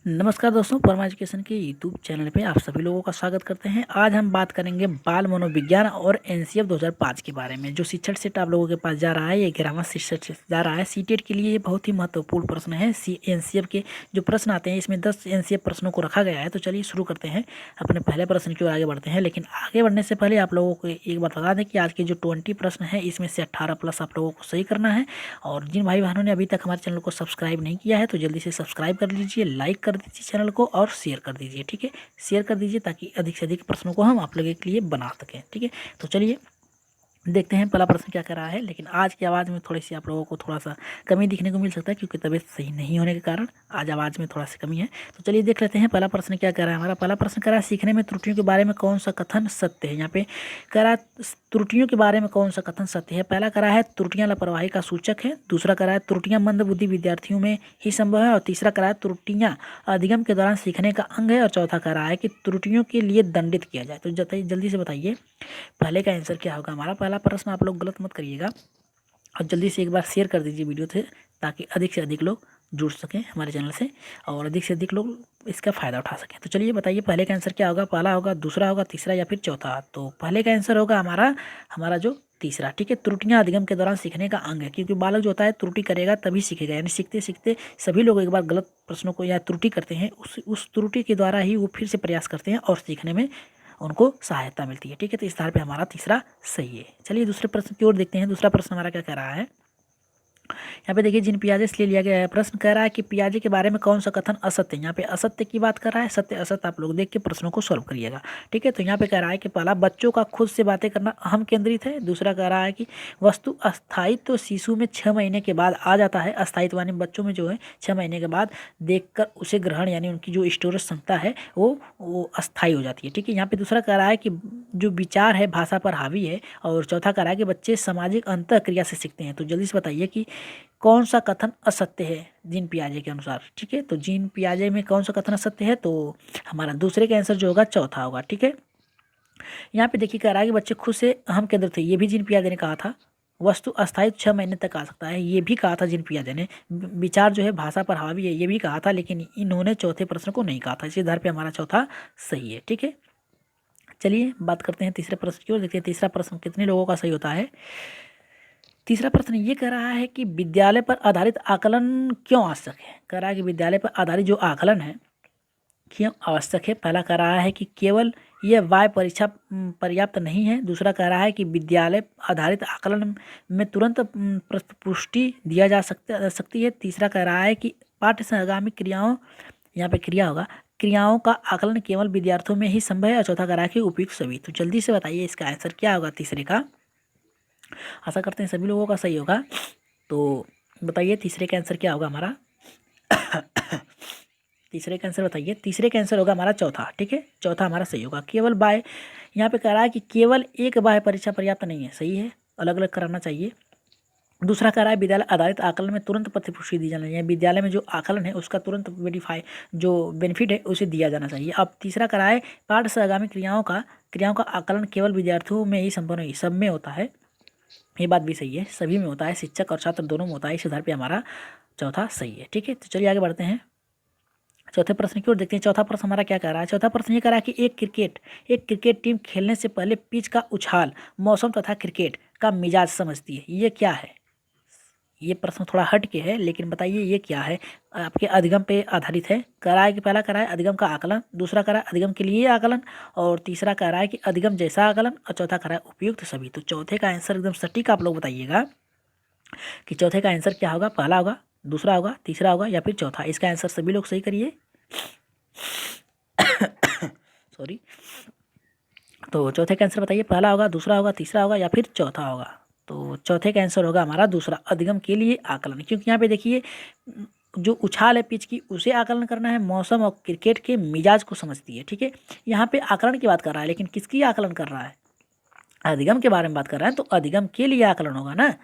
नमस्कार दोस्तों, परमा एजुकेशन के यूट्यूब चैनल पे आप सभी लोगों का स्वागत करते हैं। आज हम बात करेंगे बाल मनोविज्ञान और एनसीएफ 2005 के बारे में। जो शिक्षण सेट आप लोगों के पास जा रहा है, ये 11वां शिक्षण सेट जा रहा है। सीटेट के लिए ये बहुत ही महत्वपूर्ण प्रश्न है। एनसीएफ के जो प्रश्न आते हैं, इसमें 10 एनसीएफ प्रश्नों को रखा गया है। तो चलिए शुरू करते हैं, अपने पहले प्रश्न की ओर आगे बढ़ते हैं। लेकिन आगे बढ़ने से पहले आप लोगों को एक बात बता दें कि आज के जो 20 प्रश्न है, इसमें से 18 प्लस आप लोगों को सही करना है। और जिन भाई बहनों ने अभी तक हमारे चैनल को सब्सक्राइब नहीं किया है, तो जल्दी से सब्सक्राइब कर लीजिए, लाइक कर दीजिए चैनल को और शेयर कर दीजिए। ठीक है, शेयर कर दीजिए ताकि अधिक से अधिक प्रश्नों को हम आप लोगों के लिए बना सकें। ठीक है, तो चलिए देखते हैं पहला प्रश्न क्या कर रहा है। लेकिन आज की आवाज़ में थोड़ी सी आप लोगों को थोड़ा सा कमी दिखने को मिल सकता है, क्योंकि तबीयत सही नहीं होने के कारण आज आवाज़ में थोड़ा सी कमी है। तो चलिए देख लेते हैं पहला प्रश्न क्या कर रहा है। हमारा पहला प्रश्न कर रहा है, सीखने में त्रुटियों के बारे में कौन सा कथन सत्य है। यहाँ पे कह रहा है त्रुटियों के बारे में कौन सा कथन सत्य है। पहला कह रहा है त्रुटियां लापरवाही का सूचक है। दूसरा कह रहा है त्रुटियां मंदबुद्धि विद्यार्थियों में ही संभव है। और तीसरा कह रहा है त्रुटियां अधिगम के दौरान सीखने का अंग है। और चौथा कह रहा है कि त्रुटियों के लिए दंडित किया जाए। तो जल्दी से बताइए पहले का आंसर क्या होगा। हमारा पहला प्रश्न आप लोग गलत मत करिएगा और जल्दी से एक बार शेयर कर दीजिए वीडियो से, ताकि अधिक से अधिक लोग जुड़ सकें हमारे चैनल से और अधिक से अधिक लोग इसका फ़ायदा उठा सकें। तो चलिए बताइए पहले का आंसर क्या होगा। पहला होगा, दूसरा होगा, तीसरा या फिर चौथा। तो पहले का आंसर होगा हमारा जो तीसरा। ठीक है, त्रुटियां अधिगम के दौरान सीखने का अंग है। क्योंकि बालक जो होता है त्रुटि करेगा तभी सीखेगा। यानी सीखते सीखते सभी लोग एक बार गलत प्रश्नों को या त्रुटि करते हैं, उस त्रुटि के द्वारा ही वो फिर से प्रयास करते हैं और सीखने में उनको सहायता मिलती है। ठीक है, तो इस आधार पे हमारा तीसरा सही है। चलिए दूसरे प्रश्न की ओर देखते हैं। दूसरा प्रश्न हमारा क्या कह रहा है। यहाँ पे देखिए, जिन पियाजे से ले लिया गया है। प्रश्न कह रहा है कि पियाजे के बारे में कौन सा कथन असत्य है। यहाँ पे असत्य की बात कर रहा है। सत्य असत्य आप लोग देख के प्रश्नों को सॉल्व करिएगा। ठीक है, तो यहाँ पे कह रहा है कि पहला, बच्चों का खुद से बातें करना अहम केंद्रित है। दूसरा कह रहा है कि वस्तु अस्थायित्व तो शिशु में 6 महीने के बाद आ जाता है। अस्थायित्व यानी बच्चों में जो है 6 महीने के बाद देखकर उसे ग्रहण, यानी उनकी जो स्टोरेज क्षमता है वो अस्थायी हो जाती है। ठीक है, यहाँ पे दूसरा कह रहा है कि जो विचार है भाषा पर हावी है। और चौथा कह रहा है कि बच्चे सामाजिक अंतः क्रिया से सीखते हैं। तो जल्दी से बताइए कि कौन सा कथन असत्य है जीन पियाजे के अनुसार। ठीक है, तो जीन पियाजे में कौन सा कथन असत्य है। तो हमारा दूसरे का आंसर जो होगा चौथा होगा। ठीक है, यहाँ पे देखिए कह रहा है कि बच्चे खुद से अहम केंद्र थे। ये भी जीन पियाजे ने कहा था। वस्तु अस्थायी 6 महीने तक आ सकता है, ये भी कहा था जीन पियाजे ने। विचार जो है भाषा पर हावी है, ये भी कहा था। लेकिन इन्होंने चौथे प्रश्न को नहीं कहा था। इसी आधार पे हमारा चौथा सही है। ठीक है, चलिए बात करते हैं तीसरे प्रश्न की ओर। देखते हैं तीसरा प्रश्न कितने लोगों का सही होता है। तीसरा प्रश्न ये कह रहा है कि विद्यालय पर आधारित आकलन क्यों आवश्यक है। कह रहा है कि विद्यालय पर आधारित जो आकलन है क्यों आवश्यक है। पहला कह रहा है कि केवल यह वाय परीक्षा पर्याप्त नहीं है। दूसरा कह रहा है कि विद्यालय आधारित आकलन में तुरंत पुष्टि दिया जा सकती है। तीसरा कह रहा है कि पाठ्य से आगामी क्रियाओं, यहाँ पे क्रिया होगा, क्रियाओं का आकलन केवल विद्यार्थियों में ही संभव है। और चौथा कह रहा है कि उपयुक्त सभी। तो जल्दी से बताइए इसका आंसर क्या होगा तीसरे का। आशा करते हैं सभी लोगों का सही होगा। तो बताइए तीसरे का आंसर क्या होगा हमारा। तीसरे का आंसर बताइए। तीसरे का आंसर होगा हमारा चौथा। ठीक है, चौथा हमारा सही होगा। केवल बाय, यहाँ पे कह रहा है कि केवल एक बाह्य परीक्षा पर्याप्त नहीं है। सही है, अलग अलग कराना चाहिए। दूसरा कह रहा है विद्यालय आधारित आकलन में तुरंत प्रतिपुष्टि दी जाना चाहिए। विद्यालय में जो आकलन है उसका तुरंत वेरीफाई जो बेनिफिट है उसे दिया जाना चाहिए। अब तीसरा कह रहा है पाठ से आगामी क्रियाओं का आकलन केवल विद्यार्थियों में ही संभव नहीं, सब में होता है। ये बात भी सही है, सभी में होता है, शिक्षक और छात्र दोनों में होता है। इस आधार पे हमारा चौथा सही है। ठीक है, तो चलिए आगे बढ़ते हैं चौथे प्रश्न की ओर। देखते हैं चौथा प्रश्न हमारा क्या कह रहा है। चौथा प्रश्न ये कह रहा है कि एक क्रिकेट टीम खेलने से पहले पिच का उछाल, मौसम तथा क्रिकेट का मिजाज समझती है। ये क्या है। ये प्रश्न थोड़ा हट के है, लेकिन बताइए ये क्या है। आपके अधिगम पे आधारित है। कह रहा है कि पहला कह रहा है अधिगम का आकलन, दूसरा कह रहा है अधिगम के लिए आकलन, और तीसरा कह रहा है कि अधिगम जैसा आकलन, और चौथा कह रहा है उपयुक्त सभी। तो चौथे का आंसर एकदम सटीक आप लोग बताइएगा कि चौथे का आंसर क्या होगा। पहला होगा, दूसरा होगा, तीसरा होगा या फिर चौथा। इसका आंसर सभी लोग सही करिए। सॉरी। तो चौथे का आंसर बताइए। पहला होगा, दूसरा होगा, तीसरा होगा या फिर चौथा होगा। तो चौथे का आंसर होगा हमारा दूसरा, अधिगम के लिए आकलन। क्योंकि यहाँ पे देखिए जो उछाल है पिच की उसे आकलन करना है, मौसम और क्रिकेट के मिजाज को समझती है। ठीक है, यहाँ पे आकलन की बात कर रहा है, लेकिन किसकी आकलन कर रहा है। अधिगम के बारे में बात कर रहा है, तो अधिगम के लिए आकलन होगा ना,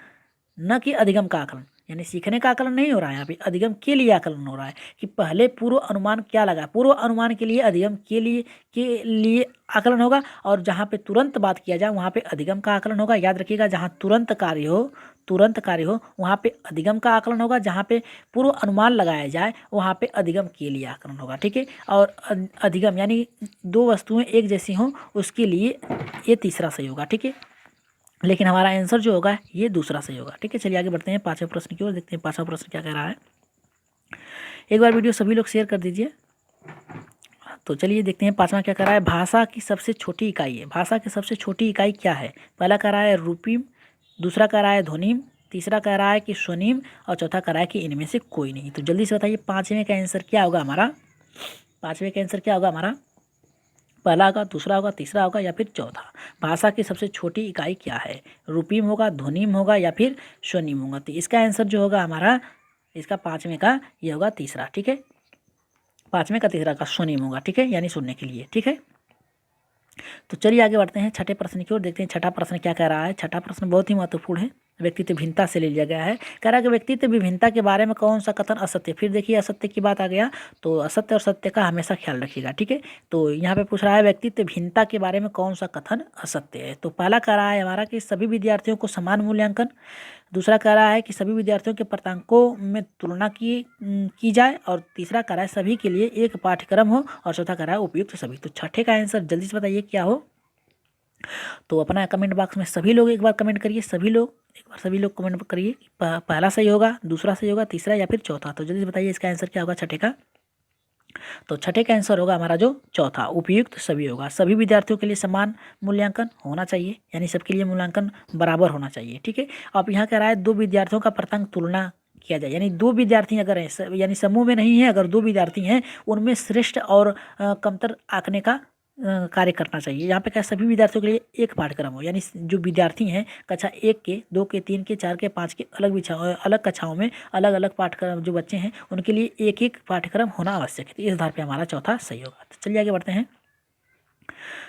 न कि अधिगम का आकलन। यानी सीखने का आकलन नहीं हो रहा है यहाँ पे, अधिगम के लिए आकलन हो रहा है कि पहले पूर्व अनुमान क्या लगा। पूर्व अनुमान के लिए अधिगम के लिए आकलन होगा, और जहाँ पे तुरंत बात किया जाए वहाँ पे अधिगम का आकलन होगा। याद रखिएगा, जहाँ तुरंत कार्य हो, तुरंत कार्य हो वहाँ पे अधिगम का आकलन होगा, जहाँ पे पूर्व अनुमान लगाया जाए वहाँ पे अधिगम के लिए आकलन होगा। ठीक है, और अधिगम यानी दो वस्तुएं एक जैसी हों उसके लिए ये तीसरा सही होगा। ठीक है, लेकिन हमारा आंसर जो होगा ये दूसरा सही होगा। ठीक है, चलिए आगे बढ़ते हैं पाँचवें प्रश्न की ओर, देखते हैं पाँचवा प्रश्न क्या कह रहा है। एक बार वीडियो सभी लोग शेयर कर दीजिए। तो चलिए देखते हैं पाँचवा क्या कह रहा है। भाषा की सबसे छोटी इकाई है, भाषा की सबसे छोटी इकाई क्या है? पहला कह रहा है रूपीम, दूसरा कह रहा है ध्वनिम, तीसरा कह रहा है कि स्वनिम, और चौथा कह रहा है कि इनमें से कोई नहीं। तो जल्दी से बताइए पाँचवें का आंसर क्या होगा हमारा? पाँचवें का आंसर क्या होगा हमारा? पहला होगा, दूसरा होगा, तीसरा होगा या फिर चौथा? भाषा की सबसे छोटी इकाई क्या है? रूपीम होगा, ध्वनिम होगा या फिर स्वनिम होगा? तो इसका आंसर जो होगा हमारा, इसका पाँचवें का ये होगा तीसरा। ठीक है, पाँचवें का तीसरा का स्वनिम होगा। ठीक है, यानी सुनने के लिए। ठीक है, तो चलिए आगे बढ़ते हैं छठे प्रश्न की ओर, देखते हैं छठा प्रश्न क्या कह रहा है। छठा प्रश्न बहुत ही महत्वपूर्ण है, व्यक्तित्व भिन्नता से ले लिया गया है। कह रहा है कि व्यक्तित्व विभिन्नता के बारे में कौन सा कथन असत्य? फिर देखिए असत्य की बात आ गया, तो असत्य और सत्य का हमेशा ख्याल रखिएगा। ठीक है, तो यहाँ पे पूछ रहा है व्यक्तित्व भिन्नता के बारे में कौन सा कथन असत्य है? तो पहला कह रहा है हमारा कि सभी विद्यार्थियों को समान मूल्यांकन, दूसरा कह रहा है कि सभी विद्यार्थियों के प्राप्तांकों में तुलना की जाए, और तीसरा कह रहा है सभी के लिए एक पाठ्यक्रम हो, और चौथा कह रहा है उपयुक्त सभी। तो छठे का आंसर जल्दी से बताइए क्या हो? तो अपना कमेंट बॉक्स में सभी लोग एक बार कमेंट करिए, सभी लोग एक बार सभी लोग कमेंट करिए पहला सही होगा, दूसरा सही होगा, तीसरा या फिर चौथा। तो जल्दी से बताइए इसका आंसर क्या होगा छठे का? तो छठे का आंसर होगा हमारा जो चौथा, उपयुक्त सभी होगा। सभी विद्यार्थियों के लिए समान मूल्यांकन होना चाहिए, यानी सबके लिए मूल्यांकन बराबर होना चाहिए। ठीक है, अब यहाँ कह रहा है दो विद्यार्थियों का प्राप्तांक तुलना किया जाए, यानी दो विद्यार्थी अगर हैं, यानी समूह में नहीं है, अगर दो विद्यार्थी हैं उनमें श्रेष्ठ और कमतर आंकने का कार्य करना चाहिए। यहाँ पे क्या सभी विद्यार्थियों के लिए एक पाठ्यक्रम हो, यानी जो विद्यार्थी हैं कक्षा 1 के, 2 के, 3 के, 4 के, 5 के अलग कक्षाओं में अलग अलग पाठ्यक्रम जो बच्चे हैं उनके लिए एक एक पाठ्यक्रम होना आवश्यक है। तो इस आधार पे हमारा चौथा सही होगा। तो चलिए आगे बढ़ते हैं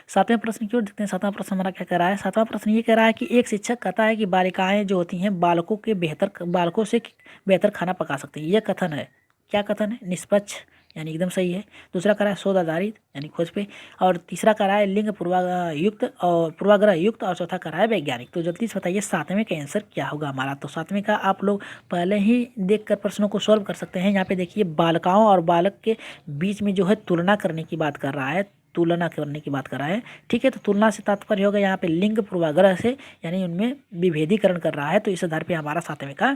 सातवें प्रश्न की ओर, देखते हैं सातवां प्रश्न हमारा क्या कह रहा है। सातवां प्रश्न ये कह रहा है कि एक शिक्षक कहता है कि बालिकाएं जो होती हैं बालकों से बेहतर खाना पका सकती हैं। यह कथन है, क्या कथन है? निष्पक्ष, यानी एकदम सही है। दूसरा कह रहा है शोध आधारित, यानी खोज पे, और तीसरा कह रहा है लिंग पूर्वाग्रह युक्त, और चौथा कह रहा है वैज्ञानिक। तो जल्दी से बताइए सातवें का आंसर क्या होगा हमारा? तो सातवें का आप लोग पहले ही देखकर प्रश्नों को सॉल्व कर सकते हैं। यहाँ पे देखिए बालिकाओं और बालक के बीच में जो है तुलना करने की बात कर रहा है, तुलना करने की बात कर रहा है। ठीक है, तो तुलना से तात्पर्य होगा यहाँ पे लिंग पूर्वाग्रह से, यानी उनमें विभेदीकरण कर रहा है। तो इस आधार पे हमारा सातवें का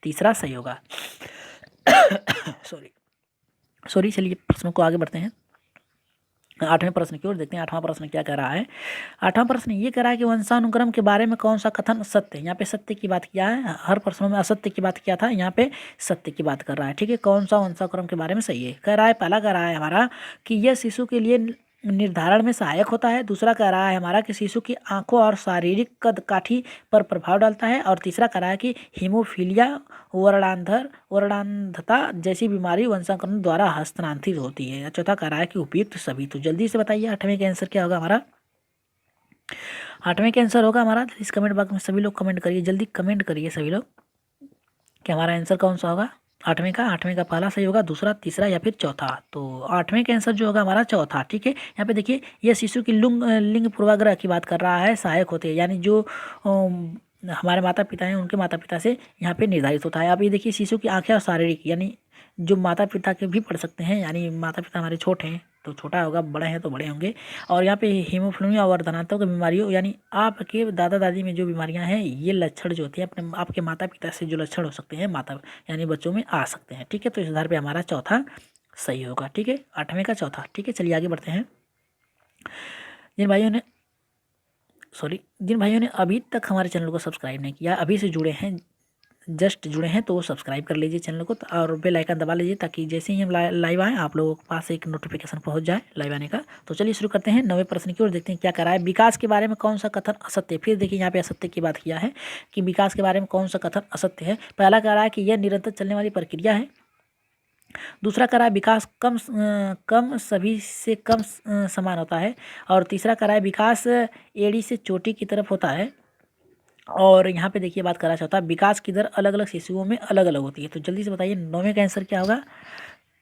तीसरा सही होगा। सॉरी चलिए प्रश्नों को आगे बढ़ते हैं आठवें प्रश्न की ओर, देखते हैं आठवां प्रश्न क्या कह रहा है। आठवां प्रश्न ये कह रहा है कि वंशानुक्रम के बारे में कौन सा कथन सत्य है? यहाँ पे सत्य की बात किया है, हर प्रश्नों में असत्य की बात किया था, यहाँ पे सत्य की बात कर रहा है। ठीक है, कौन सा वंशानुक्रम के बारे में सही है? कह रहा है पहला कह रहा है हमारा कि यह शिशु के लिए निर्धारण में सहायक होता है, दूसरा कह रहा है हमारा कि शिशु की आंखों और शारीरिक कद काठी पर प्रभाव डालता है, और तीसरा कह रहा है कि हीमोफीलिया वर्णांधता जैसी बीमारी वंशानुक्रम द्वारा हस्तांतरित होती है, चौथा कह रहा है कि उपयुक्त सभी। तो जल्दी से बताइए आठवें का आंसर क्या होगा हमारा? आठवें का आंसर होगा हमारा, इस कमेंट बॉक्स में सभी लोग कमेंट करिए, जल्दी कमेंट करिए सभी लोग कि हमारा आंसर कौन सा होगा आठवें का पहला सही होगा, दूसरा, तीसरा या फिर चौथा। तो आठवें का आंसर जो होगा हमारा चौथा। ठीक है, यहाँ पे देखिए यह शिशु की लिंग पूर्वाग्रह की बात कर रहा है, सहायक होते हैं, यानी जो हमारे माता पिता हैं उनके माता पिता से यहाँ पे निर्धारित होता है। अब ये देखिए शिशु की आंखें और शारीरिक, यानी जो माता पिता के भी पढ़ सकते हैं, यानी माता पिता हमारे छोटे हैं तो छोटा होगा, बड़े हैं तो बड़े होंगे। और यहाँ पे हीमोफीलिया और वर्णांतों की बीमारियों, यानी आपके दादा दादी में जो बीमारियाँ हैं, ये लक्षण जो होते हैं अपने आपके माता पिता से जो लक्षण हो सकते हैं यानी बच्चों में आ सकते हैं। ठीक है, तो इस आधार पे हमारा चौथा सही होगा। ठीक है, आठवें का चौथा। ठीक है, चलिए आगे बढ़ते हैं। जिन भाइयों ने अभी तक हमारे चैनल को सब्सक्राइब नहीं किया, अभी से जुड़े हैं, जस्ट जुड़े हैं, तो वो सब्सक्राइब कर लीजिए चैनल को, और बेल आइकन दबा लीजिए ताकि जैसे ही हम लाइव आएँ आप लोगों के पास एक नोटिफिकेशन पहुंच जाए लाइव आने का। तो चलिए शुरू करते हैं नवे प्रश्न की ओर, देखते हैं क्या कर रहा है। विकास के बारे में कौन सा कथन असत्य है? फिर देखिए यहाँ पे असत्य की बात किया है कि विकास के बारे में कौन सा कथन असत्य है। पहला कह रहा है कि यह निरंतर चलने वाली प्रक्रिया है, दूसरा कह रहा है विकास कम सभी से कम समान होता है, और तीसरा कह रहा है विकास एड़ी से चोटी की तरफ होता है, और यहाँ पे देखिए बात करना चाहता है विकास की दर अलग अलग शिशुओं में अलग अलग होती है। तो जल्दी से बताइए नौवें का आंसर क्या होगा?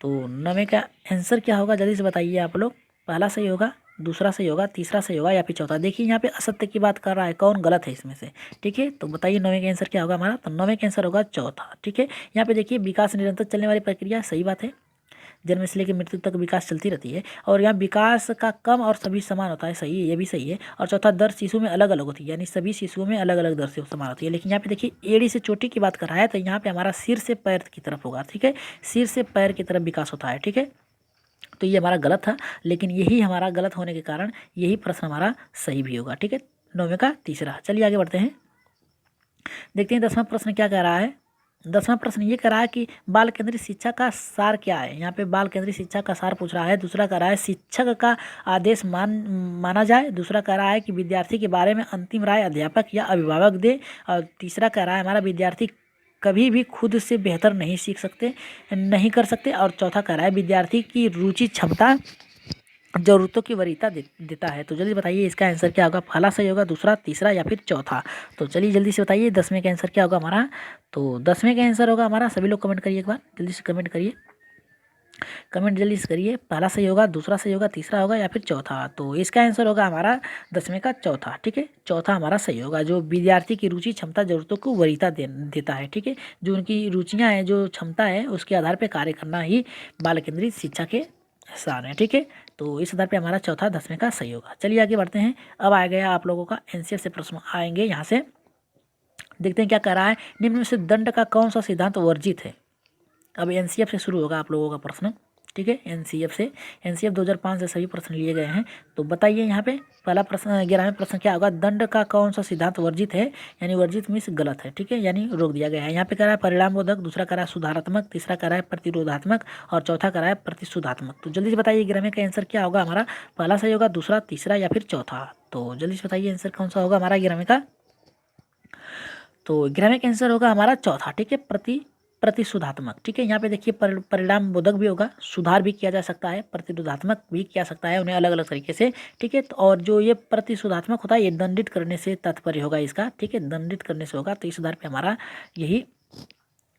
तो नौवें का आंसर क्या होगा जल्दी से बताइए आप लोग। पहला सही होगा, दूसरा सही होगा, तीसरा सही होगा या फिर चौथा। देखिए यहाँ पे असत्य की बात कर रहा है, कौन गलत है इसमें से, ठीक है। तो बताइए 9वें का आंसर क्या होगा हमारा, तो 9वें का आंसर होगा चौथा, ठीक है। यहाँ पे देखिए विकास निरंतर चलने वाली प्रक्रिया, सही बात है, जन्म से लेकर मृत्यु तक विकास चलती रहती है। और यहाँ विकास का कम और सभी समान होता है, सही है, ये भी सही है। और चौथा दर शिशु में अलग अलग होती है, यानी सभी शिशुओं में अलग अलग दर से समान होती है। लेकिन यहाँ पे देखिए एड़ी से चोटी की बात कर रहा है, तो यहाँ पे हमारा सिर से पैर की तरफ होगा, ठीक है, सिर से पैर की तरफ विकास होता है, ठीक है। तो ये हमारा गलत था, लेकिन यही हमारा गलत होने के कारण यही प्रश्न हमारा सही भी होगा, ठीक है। 9वें का तीसरा। चलिए आगे बढ़ते हैं, देखते हैं 10वां प्रश्न क्या कह रहा है। 10वां प्रश्न ये कह रहा है कि बाल केंद्रित शिक्षा का सार क्या है। यहाँ पे बाल केंद्रित शिक्षा का सार पूछ रहा है। दूसरा कह रहा है शिक्षक का आदेश माना जाए। दूसरा कह रहा है कि विद्यार्थी के बारे में अंतिम राय अध्यापक या अभिभावक दे। और तीसरा कह रहा है हमारा विद्यार्थी कभी भी खुद से बेहतर नहीं सीख सकते, नहीं कर सकते। और चौथा कह रहा है विद्यार्थी की रुचि क्षमता जरूरतों की वरीयता देता है। तो जल्दी बताइए इसका आंसर क्या होगा, पहला सही होगा, दूसरा, तीसरा या फिर चौथा। तो चलिए जल्दी से बताइए 10वें का आंसर क्या होगा हमारा। तो 10वें का आंसर होगा हमारा, सभी लोग कमेंट करिए, एक बार जल्दी से कमेंट करिए, कमेंट जल्दी से करिए, पहला सही होगा, दूसरा सही होगा, तीसरा होगा या फिर चौथा। तो इसका आंसर होगा हमारा 10वें का चौथा, ठीक है, चौथा हमारा सही होगा। जो विद्यार्थी की रुचि क्षमता जरूरतों को वरीयता देता है, ठीक है, जो उनकी रुचियाँ हैं, जो क्षमता है, उसके आधार पर कार्य करना ही बाल केंद्रित शिक्षा के सार है, ठीक है। तो इस आधार पे हमारा चौथा 10वें का सही होगा। चलिए आगे बढ़ते हैं। अब आ गया आप लोगों का एनसीएफ से प्रश्न आएंगे, यहाँ से देखते हैं क्या कह रहा है। निम्न में से दंड का कौन सा सिद्धांत वर्जित है। अब एनसीएफ से शुरू होगा आप लोगों का प्रश्न, ठीक है, एनसीएफ से। एनसीएफ 2005 से सभी प्रश्न लिए गए हैं। तो बताइए यहाँ पे पहला प्रश्न, 11वें प्रश्न क्या होगा, दंड का कौन सा सिद्धांत वर्जित है, यानी वर्जित मीन्स गलत है, ठीक है, यानी रोक दिया गया है। यहाँ पे कह रहा है परिणाम बोधक, दूसरा कह रहा है सुधारात्मक, तीसरा कह रहा है प्रतिरोधात्मक और चौथा कह रहा है प्रतिशोधात्मक। तो जल्दी से बताइए 11वें का आंसर क्या होगा हमारा, पहला सही होगा, दूसरा, तीसरा या फिर चौथा। तो जल्दी से बताइए आंसर कौन सा होगा हमारा 11वें का। तो 11वें का आंसर होगा हमारा चौथा, ठीक है, प्रतिशोधात्मक, ठीक है। यहाँ पे देखिए परिणाम बोधक भी होगा, सुधार भी किया जा सकता है, प्रतिरोधात्मक भी किया सकता है, उन्हें अलग अलग तरीके से, ठीक है। तो और जो ये प्रतिशोधात्मक होता है ये दंडित करने से तात्पर्य होगा इसका, ठीक है, दंडित करने से होगा। तो इस आधार पे हमारा यही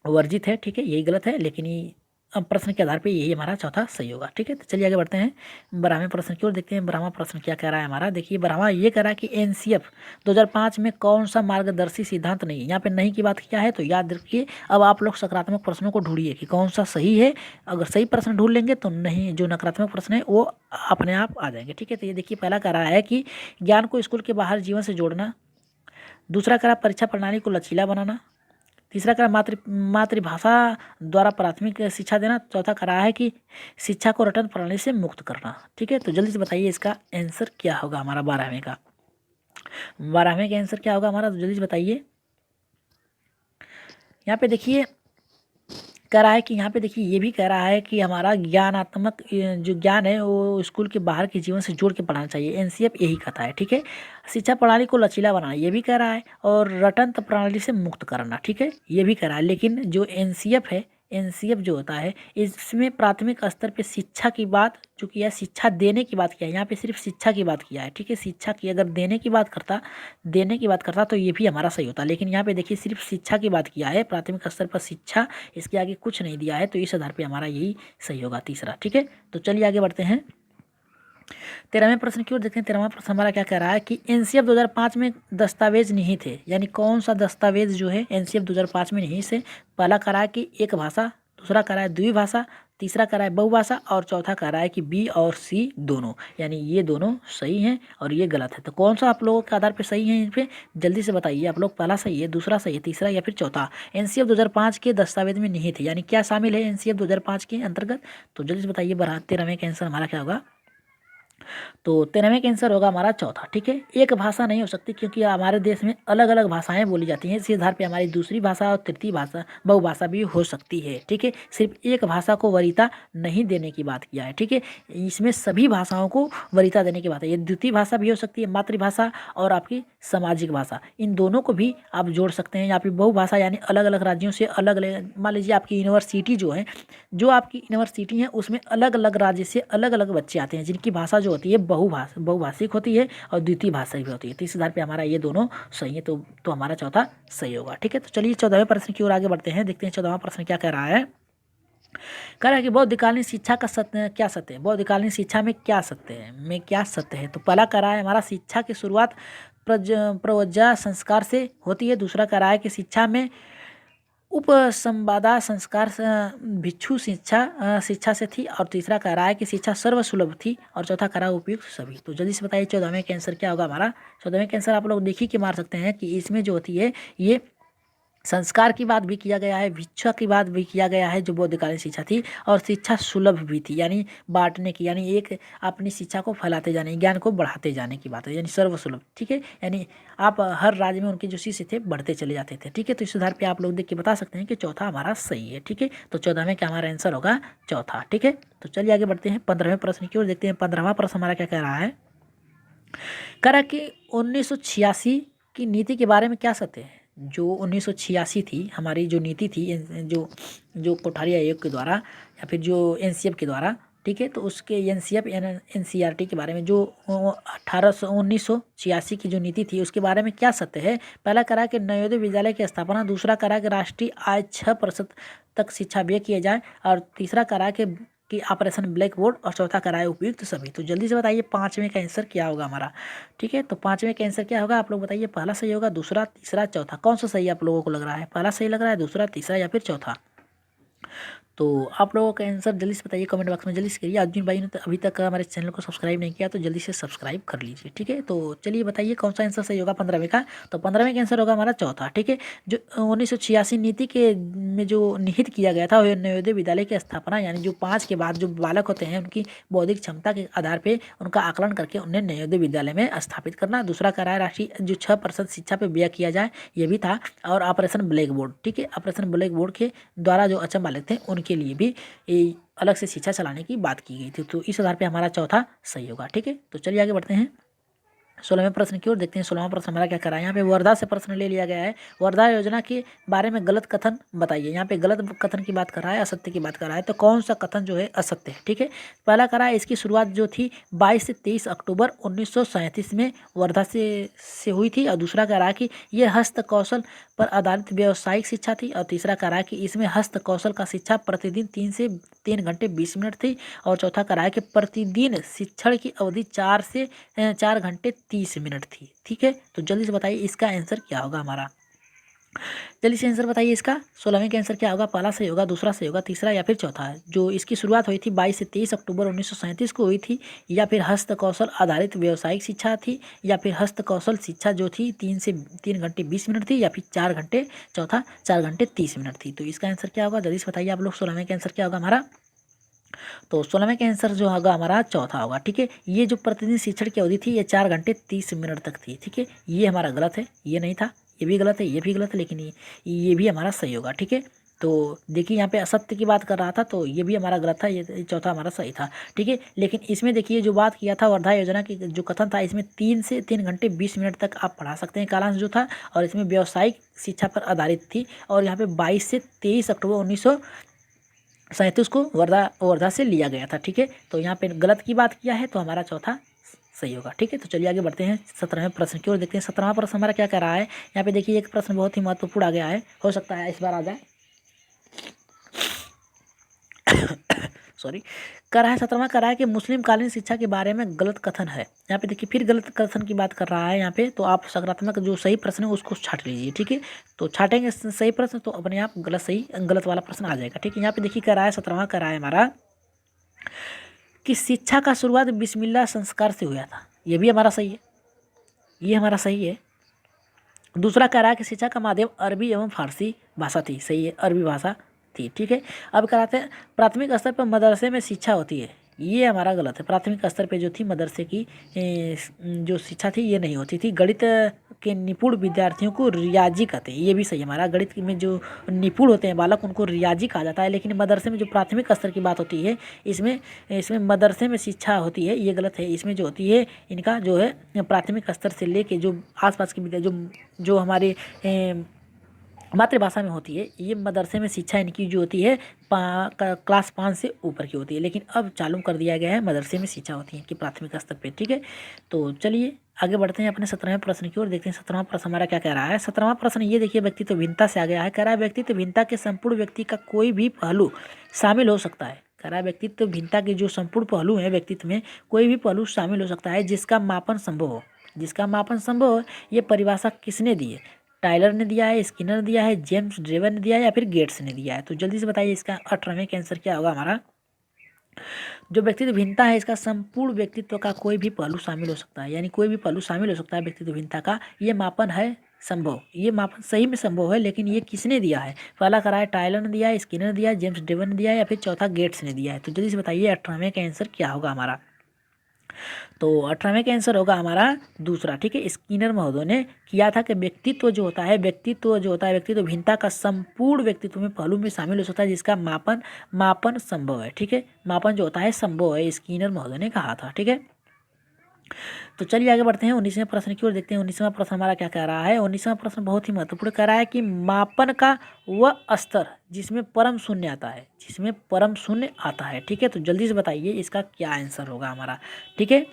वर्जित है, ठीक है, यही गलत है, लेकिन ये अब प्रश्न के आधार पे यही हमारा चौथा सही होगा, ठीक है। तो चलिए आगे बढ़ते हैं 12वें प्रश्न की ओर, देखते हैं 12वां प्रश्न क्या कह रहा है हमारा। देखिए 12वां ये कह रहा है कि एनसीएफ 2005 में कौन सा मार्गदर्शी सिद्धांत नहीं, यहाँ पे नहीं की बात किया है, तो याद रखिए। अब आप लोग सकारात्मक प्रश्नों को ढूंढिए कि कौन सा सही है। अगर सही प्रश्न ढूंढ लेंगे तो नहीं, जो नकारात्मक प्रश्न है वो अपने आप आ जाएंगे, ठीक है। तो ये देखिए पहला कह रहा है कि ज्ञान को स्कूल के बाहर जीवन से जोड़ना। दूसरा कह रहा है परीक्षा प्रणाली को लचीला बनाना। तीसरा करा मातृभाषा द्वारा प्राथमिक शिक्षा देना। चौथा करा है कि शिक्षा को रटन प्रणाली से मुक्त करना, ठीक है। तो जल्दी से बताइए इसका आंसर क्या होगा हमारा 12वें का। 12वें का आंसर क्या होगा हमारा, तो जल्दी से बताइए। यहाँ पे देखिए कह रहा है कि यहाँ पे देखिए ये भी कह रहा है कि हमारा ज्ञानात्मक जो ज्ञान है वो स्कूल के बाहर के जीवन से जोड़ के पढ़ाना चाहिए। एनसीएफ यही कहता है, ठीक है। शिक्षा प्रणाली को लचीला बनाना ये भी कह रहा है, और रटन प्रणाली से मुक्त करना, ठीक है, ये भी कह रहा है। लेकिन जो एनसीएफ है, एनसीएफ जो होता है इसमें प्राथमिक स्तर पे शिक्षा की बात जो किया है, शिक्षा देने की बात किया है, यहाँ पे सिर्फ शिक्षा की बात किया है, ठीक है। शिक्षा की अगर देने की बात करता तो ये भी हमारा सही होता, लेकिन यहाँ पे देखिए सिर्फ शिक्षा की बात किया है, प्राथमिक स्तर पर शिक्षा, इसके आगे कुछ नहीं दिया है। तो इस आधार पर हमारा यही सही होगा, तीसरा, ठीक है। तो चलिए आगे बढ़ते हैं 13वें प्रश्न की ओर देखते हैं। 13वां प्रश्न हमारा क्या कह रहा है कि एनसीएफ 2005 में दस्तावेज नहीं थे, यानी कौन सा दस्तावेज जो है एनसीएफ 2005 में नहीं से। पहला कह रहा है कि एक भाषा, दूसरा कह रहा है द्विभाषा, तीसरा कह रहा है बहुभाषा और चौथा कह रहा है कि बी और सी दोनों, यानी ये दोनों सही हैं और ये गलत है। तो कौन सा आप लोगों के आधार पे सही है, इन पे जल्दी से बताइए आप लोग। पहला सही है, दूसरा सही है, तीसरा या फिर चौथा। एनसीएफ 2005 के दस्तावेज में नहीं थे, यानी क्या शामिल है एनसीएफ 2005 के अंतर्गत, तो जल्दी से बताइए। 13वें का आंसर हमारा क्या होगा, तो 13वें का आंसर होगा हमारा चौथा, ठीक है। एक भाषा नहीं हो सकती क्योंकि हमारे देश में अलग अलग भाषाएं बोली जाती हैं, इसी आधार पे हमारी दूसरी भाषा और तृतीय भाषा बहुभाषा भी हो सकती है, ठीक है। सिर्फ एक भाषा को वरीयता नहीं देने की बात किया है, ठीक है। इसमें सभी भाषाओं को वरीयता देने की बात है। ये द्वितीय भाषा भी हो सकती है, मातृभाषा और आपकी सामाजिक भाषा, इन दोनों को भी आप जोड़ सकते हैं। या फिर बहुभाषा यानी अलग अलग राज्यों से अलग अलग, मान लीजिए आपकी यूनिवर्सिटी जो है, जो आपकी यूनिवर्सिटी है उसमें अलग अलग राज्य से अलग अलग बच्चे आते हैं जिनकी भाषा जो होती है बहुभाषिक होती है और द्वितीय भाषा भी होती है। तो इस आधार पे हमारा ये दोनों सही है, तो हमारा चौथा सही होगा, ठीक है। तो चलिए 14वें प्रश्न की ओर आगे बढ़ते हैं, देखते हैं 14वां प्रश्न क्या कह रहा है। कह रहा है कि बौद्धकालीन शिक्षा का सत्य क्या सत्य है, बौद्धकालीन शिक्षा में क्या सत्य है, क्या सत्य है। तो पहला कह रहा है हमारा शिक्षा की शुरुआत प्रव्रजा संस्कार से होती है। दूसरा कह रहा है कि शिक्षा में उपसंवादा संस्कार भिक्षु शिक्षा से थी। और तीसरा कह रहा है कि शिक्षा सर्वसुलभ थी। और चौथा कह रहा है उपयुक्त सभी। तो जल्दी से बताइए 14वें का आंसर क्या होगा हमारा। 14वें का आंसर आप लोग देख ही के मार सकते हैं कि इसमें जो होती है ये संस्कार की बात भी किया गया है, भिक्षा की बात भी किया गया है जो बौद्धकालीन शिक्षा थी, और शिक्षा सुलभ भी थी यानी बांटने की, यानी एक अपनी शिक्षा को फैलाते जाने, ज्ञान को बढ़ाते जाने की बात है, यानी सर्वसुलभ। ठीक है, यानी आप हर राज्य में उनके जो शिष्य थे बढ़ते चले जाते थे। ठीक है, तो इस आधार पे आप लोग देख के बता सकते हैं कि चौथा हमारा सही है। ठीक है, तो 14वें का हमारा आंसर होगा चौथा। ठीक है, तो चलिए आगे बढ़ते हैं 15वें प्रश्न की ओर। देखते हैं 15वां प्रश्न हमारा क्या कह रहा है। कह रहा कि 1986 की नीति के बारे में क्या सत्य है। जो 1986 थी हमारी जो नीति थी, जो जो कोठारी आयोग के द्वारा या फिर जो एनसीएफ के द्वारा, ठीक है, तो उसके एनसीएफ एनसीईआरटी के बारे में जो 1986 की जो नीति थी उसके बारे में क्या सत्य है। पहला करा कि नवोदय विद्यालय की स्थापना, दूसरा करा कि राष्ट्रीय आय 6% तक शिक्षा व्यय किए जाए, और तीसरा करा कि ऑपरेशन ब्लैक बोर्ड, और चौथा कराए उपयुक्त सभी। तो जल्दी से बताइए 5वें का आंसर क्या होगा हमारा। ठीक है, तो 5वें का आंसर क्या होगा आप लोग बताइए। पहला सही होगा, दूसरा, तीसरा, चौथा, कौन सा सही आप लोगों को लग रहा है। पहला सही लग रहा है, दूसरा, तीसरा या फिर चौथा। तो आप लोगों का आंसर जल्दी से बताइए कमेंट बॉक्स में, जल्दी से करिए। अर्जुन भाई ने तो अभी तक हमारे चैनल को सब्सक्राइब नहीं किया तो जल्दी से सब्सक्राइब कर लीजिए। ठीक है, तो चलिए बताइए कौन सा आंसर सही होगा 15वें का। तो 15वें का आंसर होगा हमारा चौथा। ठीक है, जो 1986 नीति के में जो निहित किया गया था वह नवोदय विद्यालय की स्थापना, यानी जो 5 के बाद जो बालक होते हैं उनकी बौद्धिक क्षमता के आधार पर उनका आकलन करके उन्हें नवोदय विद्यालय में स्थापित करना। दूसरा कह रहा है राष्ट्रीय जो 6% शिक्षा पर व्यय किया जाए, ये भी था। और ऑपरेशन ब्लैक बोर्ड, ठीक है, ऑपरेशन ब्लैक बोर्ड के द्वारा जो अचम बालक थे उनके लिए भी अलग से शिक्षा चलाने की बात की गई थी। तो इस आधार पे हमारा चौथा सही होगा। ठीक है, तो चलिए आगे बढ़ते हैं 16वें प्रश्न की ओर। देखते हैं 16वां प्रश्न हमारा क्या कर रहा है। यहाँ पे वर्धा से प्रश्न ले लिया गया है। वर्धा योजना के बारे में गलत कथन बताइए। यहाँ पे गलत कथन की बात कर रहा है, असत्य की बात कर रहा है। तो कौन सा कथन जो है असत्य है। ठीक है, पहला कर रहा है इसकी शुरुआत जो थी 22 से 23 अक्टूबर 1937 में वर्धा से हुई थी। और दूसरा कह रहा है कि यह हस्त कौशल पर आधारित व्यावसायिक शिक्षा थी। और तीसरा कह रहा है कि इसमें हस्त कौशल का शिक्षा प्रतिदिन 3 से 3 घंटे 20 मिनट थी। और चौथा कह रहा है कि प्रतिदिन शिक्षण की अवधि 4 घंटे 30 मिनट थी। ठीक है, तो जल्दी से बताइए इसका आंसर क्या होगा हमारा। जल्दी से आंसर बताइए इसका। 16वें का आंसर क्या होगा। पहला सही होगा, दूसरा सही होगा, तीसरा या फिर चौथा है। जो इसकी शुरुआत हुई थी 22 से 23 अक्टूबर 1937 को हुई थी, या फिर हस्त कौशल आधारित व्यावसायिक शिक्षा थी, या फिर हस्त कौशल शिक्षा जो थी 3 घंटे 20 मिनट थी, या फिर 4 घंटे, चौथा 4 घंटे 30 मिनट थी। तो इसका आंसर क्या होगा जल्दी से बताइए आप लोग। 16वें का आंसर क्या होगा हमारा। तो 16वें का आंसर जो होगा हमारा चौथा होगा। ठीक है, ये जो प्रतिदिन शिक्षण की अवधि थी ये 4 घंटे 30 मिनट तक थी। ठीक है, ये हमारा गलत है, ये नहीं था, ये भी गलत है, ये भी गलत है, लेकिन ये भी हमारा सही होगा। ठीक है, तो देखिए यहाँ पे असत्य की बात कर रहा था तो ये भी हमारा गलत था, ये चौथा हमारा सही था। ठीक है, लेकिन इसमें देखिए जो बात किया था वर्धा योजना की जो कथन था, इसमें 3 से 3 घंटे 20 मिनट तक आप पढ़ा सकते हैं कालांश जो था, और इसमें व्यावसायिक शिक्षा पर आधारित थी। और यहाँ पे 22 से 23 अक्टूबर 1937 को वर्धा से लिया गया था। ठीक है, तो यहाँ पे गलत की बात किया है तो हमारा चौथा सही होगा। ठीक है, तो चलिए आगे बढ़ते हैं 17वें प्रश्न की ओर। देखते हैं 17वां प्रश्न हमारा क्या कह रहा है। यहाँ पे देखिए एक प्रश्न बहुत ही महत्वपूर्ण आ गया है, हो सकता है इस बार आ जाए। सॉरी, कर रहा है 17वां कर रहा है कि मुस्लिम कालीन शिक्षा के बारे में गलत कथन है। यहाँ पे देखिए फिर गलत कथन की बात कर रहा है यहाँ पे, तो आप सकारात्मक जो सही प्रश्न है उसको छाट लीजिए। ठीक है, तो छाटेंगे सही प्रश्न तो अपने आप गलत वाला प्रश्न आ जाएगा। ठीक है, यहाँ पे देखिए कर रहा है 17वां कर रहा है हमारा कि शिक्षा का शुरुआत बिस्मिल्लाह संस्कार से हुआ था। ये भी हमारा सही है, ये हमारा सही है। दूसरा कह रहा है कि शिक्षा का माध्यम अरबी एवं फारसी भाषा थी। सही है, अरबी भाषा थी। ठीक है, अब कराते हैं प्राथमिक स्तर पर मदरसे में शिक्षा होती है। ये हमारा गलत है। प्राथमिक स्तर पे जो थी मदरसे की जो शिक्षा थी ये नहीं होती थी। गणित के निपुण विद्यार्थियों को रियाजी कहते हैं, ये भी सही है हमारा। गणित में जो निपुण होते हैं बालक उनको रियाजी कहा जाता है। लेकिन मदरसे में जो प्राथमिक स्तर की बात होती है इसमें मदरसे में शिक्षा होती है, ये गलत है। इसमें जो होती है इनका जो है प्राथमिक स्तर से लेके जो आसपास की विद्या जो हमारे मातृभाषा में होती है। ये मदरसे में शिक्षा इनकी जो होती है क्लास 5 से ऊपर की होती है, लेकिन अब चालू कर दिया गया है मदरसे में शिक्षा होती है इनकी प्राथमिक स्तर पे। ठीक है, तो चलिए आगे बढ़ते हैं अपने 17वें प्रश्न की ओर। देखते हैं 17वां प्रश्न हमारा क्या कह रहा है। 17वां प्रश्न ये देखिए, व्यक्तित्व भिन्नता से आ गया है। कह रहा है व्यक्तित्व भिन्नता के संपूर्ण व्यक्ति का कोई भी पहलू शामिल हो सकता है। कह रहा है व्यक्तित्व भिन्नता के जो संपूर्ण पहलू हैं व्यक्तित्व में, कोई भी पहलू शामिल हो सकता है जिसका मापन संभव हो। जिसका मापन संभव हो, ये परिभाषा किसने दी है? टाइलर ने दिया है, स्किनर ने दिया है, जेम्स ड्रेवर ने दिया है, या फिर गेट्स ने दिया है? तो जल्दी से बताइए इसका 18वें का आंसर क्या होगा हमारा। जो व्यक्तित्व भिन्नता है इसका संपूर्ण व्यक्तित्व का कोई भी पहलू शामिल हो सकता है, यानी कोई भी पहलू शामिल हो सकता है व्यक्तित्व भिन्नता का। ये मापन है संभव, ये मापन सही में संभव है, लेकिन ये किसने दिया है? पहला करा है टाइलर ने दिया है, स्किनर ने दिया है, जेम्स ड्रेवर ने दिया है, या फिर चौथा गेट्स ने दिया है? तो जल्दी से बताइए 18वें का आंसर क्या होगा हमारा। तो 18वें का आंसर होगा हमारा दूसरा। ठीक है, स्किनर महोदय ने किया था कि व्यक्तित्व जो होता है व्यक्तित्व भिन्नता का संपूर्ण व्यक्तित्व में पहलू में शामिल हो सकता है जिसका मापन संभव है। ठीक है, मापन जो होता है संभव है, स्किनर महोदय ने कहा था। ठीक है, तो चलिए आगे बढ़ते हैं 19वें प्रश्न की ओर। देखते हैं 19वां प्रश्न हमारा क्या कह रहा है। 19वां प्रश्न बहुत ही महत्वपूर्ण कह रहा है कि मापन का वह स्तर जिसमें परम शून्य आता है, जिसमें परम शून्य आता है। ठीक है, तो जल्दी से बताइए इसका क्या आंसर होगा हमारा। ठीक है,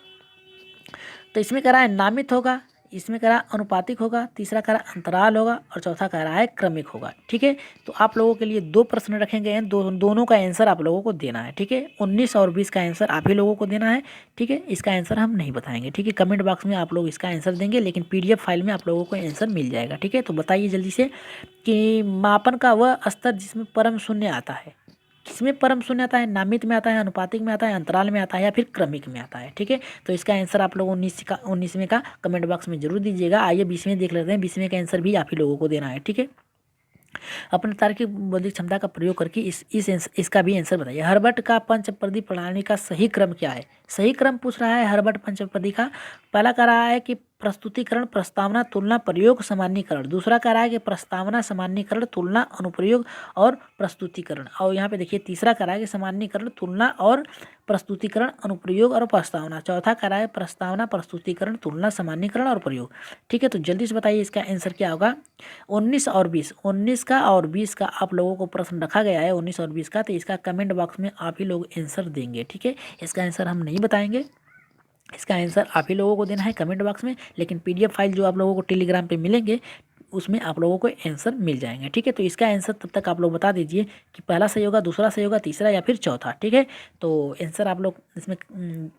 तो इसमें कह रहा है नामित होगा, इसमें कह रहा है अनुपातिक होगा, तीसरा कह रहा है अंतराल होगा, और चौथा कह रहा है क्रमिक होगा। ठीक है, तो आप लोगों के लिए दो प्रश्न रखे गए हैं, दोनों का आंसर आप लोगों को देना है। ठीक है, 19 और 20 का आंसर आप ही लोगों को देना है। ठीक है, इसका आंसर हम नहीं बताएंगे। ठीक है, कमेंट बॉक्स में आप लोग इसका आंसर देंगे, लेकिन PDF फाइल में आप लोगों को आंसर मिल जाएगा। ठीक है, तो बताइए जल्दी से कि मापन का वह स्तर जिसमें परम शून्य आता है, किसमें परम शून्य आता है? नामित में आता है, अनुपातिक में आता है, अंतराल में आता है, या फिर क्रमिक में आता है? ठीक है, तो इसका आंसर आप लोग 19वें का कमेंट बॉक्स में जरूर दीजिएगा। आइए 20वें देख लेते हैं। 20वें का आंसर भी आप ही लोगों को देना है। ठीक है, अपने तार्किक बौद्धिक क्षमता का प्रयोग करके इसका भी आंसर बताइए। हर्बर्ट का पंचपदी प्रणाली का सही क्रम क्या है? सही क्रम पूछ रहा है हर्बर्ट पंचपदी का। पहला कह रहा है कि प्रस्तुतिकरण, प्रस्तावना, तुलना, प्रयोग, सामान्यीकरण। दूसरा कह रहा है कि प्रस्तावना, सामान्यीकरण, तुलना, अनुप्रयोग और प्रस्तुतिकरण। और यहाँ पे देखिए तीसरा कह रहा है कि सामान्यीकरण, तुलना और प्रस्तुतिकरण, अनुप्रयोग और प्रस्तावना। चौथा कह रहा है प्रस्तावना, प्रस्तुतिकरण, तुलना, सामान्यीकरण और प्रयोग। ठीक है, तो जल्दी से बताइए इसका आंसर क्या होगा। 19 और 20, 19 का और 20 का आप लोगों को प्रश्न रखा गया है, 19 और 20 का। तो इसका कमेंट बॉक्स में आप ही लोग आंसर देंगे। ठीक है, इसका आंसर हम नहीं बताएंगे, इसका आंसर आप ही लोगों को देना है कमेंट बॉक्स में, लेकिन PDF फाइल जो आप लोगों को टेलीग्राम पे मिलेंगे उसमें आप लोगों को आंसर मिल जाएंगे। ठीक है, तो इसका आंसर तब तक आप लोग बता दीजिए कि पहला सही होगा, दूसरा सही होगा, तीसरा या फिर चौथा। ठीक है, तो आंसर आप लोग इसमें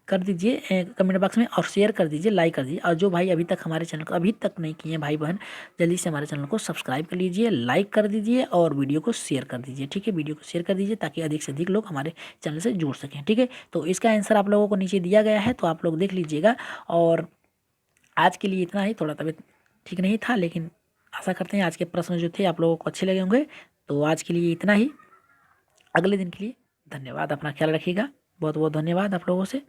कर दीजिए कमेंट बॉक्स में, और शेयर कर दीजिए, लाइक कर दीजिए। और जो भाई अभी तक हमारे चैनल को अभी तक नहीं किए हैं भाई बहन, जल्दी से हमारे चैनल को सब्सक्राइब कर लीजिए, लाइक कर दीजिए और वीडियो को शेयर कर दीजिए। ठीक है, वीडियो को शेयर कर दीजिए ताकि अधिक से अधिक लोग हमारे चैनल से जुड़ सकें। ठीक है, तो इसका आंसर आप लोगों को नीचे दिया गया है, तो आप लोग देख लीजिएगा। और आज के लिए इतना ही, थोड़ा तबीयत ठीक नहीं था, लेकिन आशा करते हैं आज के प्रश्न जो थे आप लोगों को अच्छे लगे होंगे। तो आज के लिए इतना ही, अगले दिन के लिए धन्यवाद। अपना ख्याल रखिएगा, बहुत बहुत धन्यवाद आप लोगों से।